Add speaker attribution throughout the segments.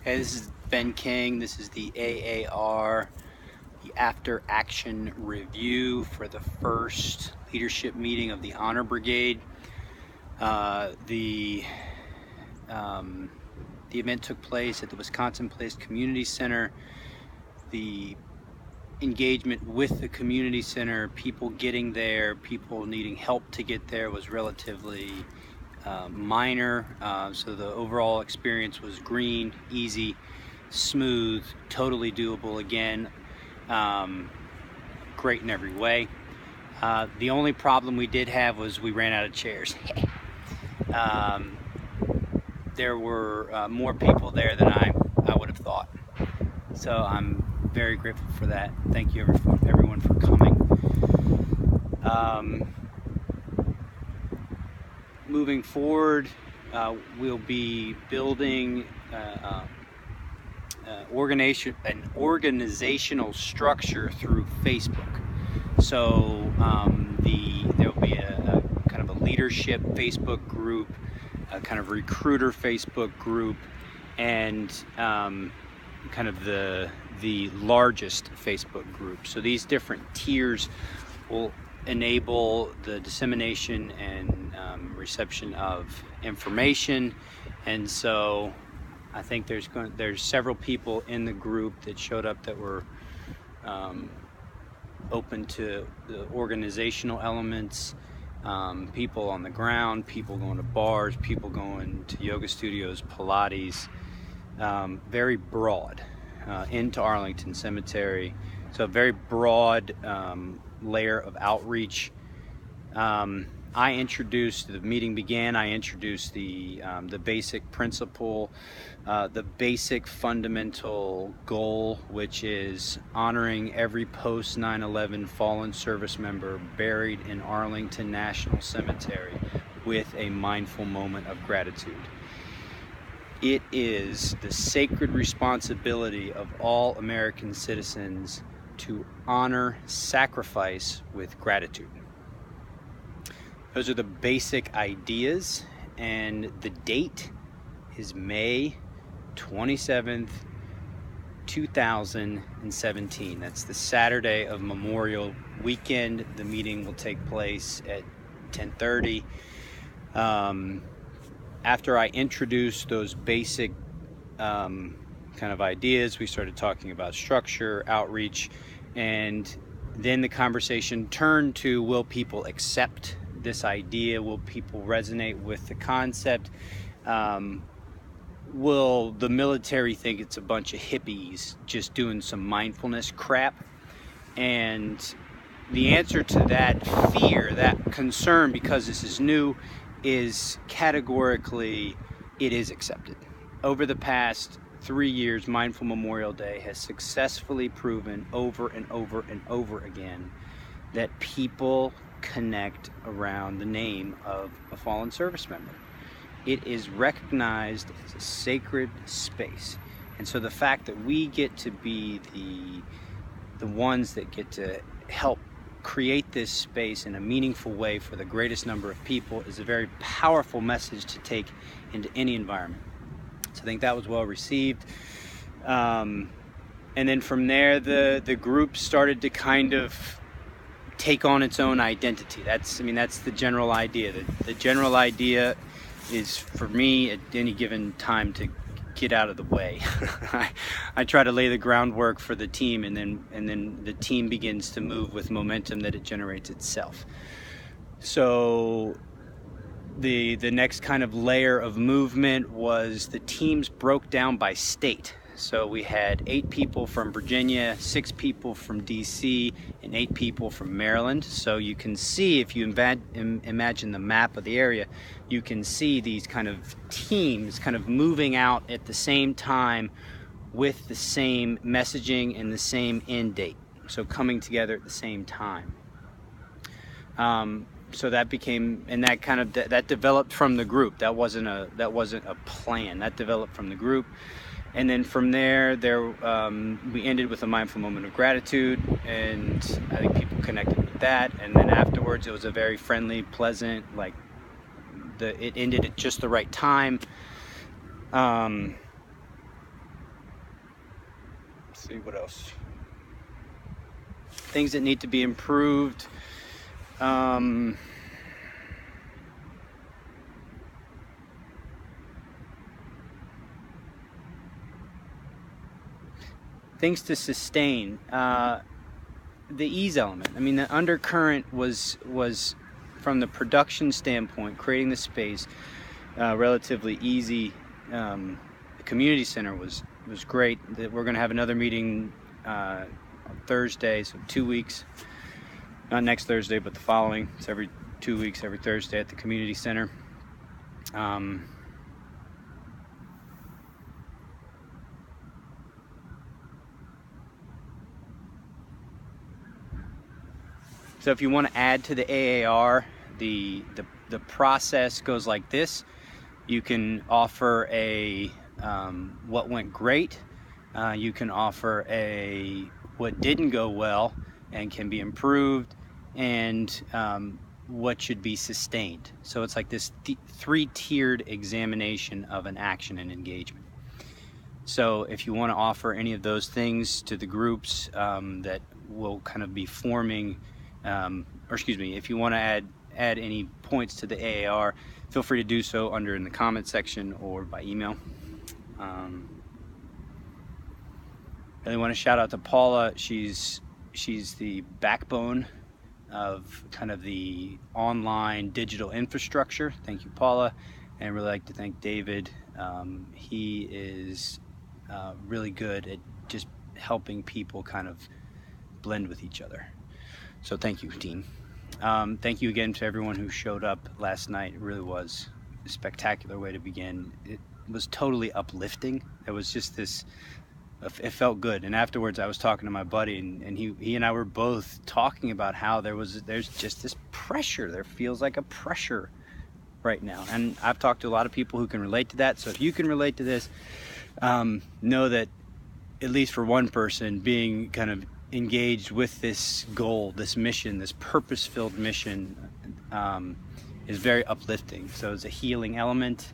Speaker 1: Hey, this is Ben King. This is the AAR, the After Action Review for the first leadership meeting of the Honor Brigade. The event took place at the Wisconsin Place Community Center. The engagement with the community center, people getting there, people needing help to get there, was relatively minor. So the overall experience was green, easy, smooth, totally doable. Again, great in every way. The only problem we did have was we ran out of chairs. There were more people there than I would have thought. So I'm very grateful for that. Thank you everyone for coming. Moving forward, we'll be building an organizational structure through Facebook. So there'll be a kind of a leadership Facebook group, a kind of recruiter Facebook group, and kind of the largest Facebook group. So these different tiers will enable the dissemination and reception of information. And so I think there's several people in the group that showed up that were open to the organizational elements, people on the ground, people going to bars, people going to yoga studios, Pilates, very broad, into Arlington Cemetery. So a very broad layer of outreach. The meeting began, I introduced the basic principle, the basic fundamental goal, which is honoring every post 9/11 fallen service member buried in Arlington National Cemetery with a mindful moment of gratitude. It is the sacred responsibility of all American citizens to honor sacrifice with gratitude. Those are the basic ideas, and the date is May 27th, 2017. That's the Saturday of Memorial Weekend. The meeting will take place at 10:30. After I introduced those basic kind of ideas, we started talking about structure, outreach, and then the conversation turned to, will people accept this idea? Will people resonate with the concept? Will the military think it's a bunch of hippies just doing some mindfulness crap? And the answer to that fear, that concern, because this is new, is categorically, it is accepted. Over the past 3 years, Mindful Memorial Day has successfully proven over and over and over again that people connect around the name of a fallen service member. It is recognized as a sacred space. And so the fact that we get to be the ones that get to help create this space in a meaningful way for the greatest number of people is a very powerful message to take into any environment. So I think that was well received. And then from there, the group started to kind of take on its own identity. That's the general idea. The general idea is, for me, at any given time, to get out of the way. I try to lay the groundwork for the team, and then the team begins to move with momentum that it generates itself. So the next kind of layer of movement was the teams broke down by state. So we had 8 people from Virginia, 6 people from DC, and 8 people from Maryland. So you can see, if you imagine the map of the area, you can see these kind of teams kind of moving out at the same time with the same messaging and the same end date. So coming together at the same time. So that became, and that kind of that developed from the group. That wasn't a plan. That developed from the group. And then from there, we ended with a mindful moment of gratitude, and I think people connected with that. And then afterwards, it was a very friendly, pleasant, it ended at just the right time. see what else. Things that need to be improved. Things to sustain. The ease element. I mean, the undercurrent was from the production standpoint, creating the space, relatively easy. The community center was great. We're going to have another meeting on Thursday, so 2 weeks. Not next Thursday, but the following. It's every 2 weeks, every Thursday at the community center. So if you want to add to the AAR, the process goes like this. You can offer a what went great. You can offer a what didn't go well and can be improved, and what should be sustained. So it's like this three-tiered examination of an action and engagement. So if you want to offer any of those things to the groups that will kind of be forming, or excuse me, if you want to add any points to the AAR, feel free to do so under in the comment section or by email. Really want to shout out to Paula. She's the backbone of kind of the online digital infrastructure. Thank you, Paula. And I'd really like to thank David. He is really good at just helping people kind of blend with each other. So thank you, team. Thank you again to everyone who showed up last night. It really was a spectacular way to begin. It was totally uplifting. It was just this, it felt good. And afterwards I was talking to my buddy, and he and I were both talking about how there's just this pressure. There feels like a pressure right now. And I've talked to a lot of people who can relate to that. So if you can relate to this, know that at least for one person, being kind of engaged with this goal, this mission, this purpose-filled mission, is very uplifting. So it's a healing element.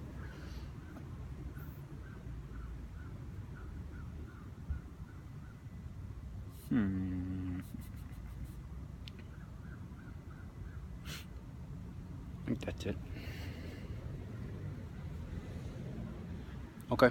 Speaker 1: I think that's it. Okay.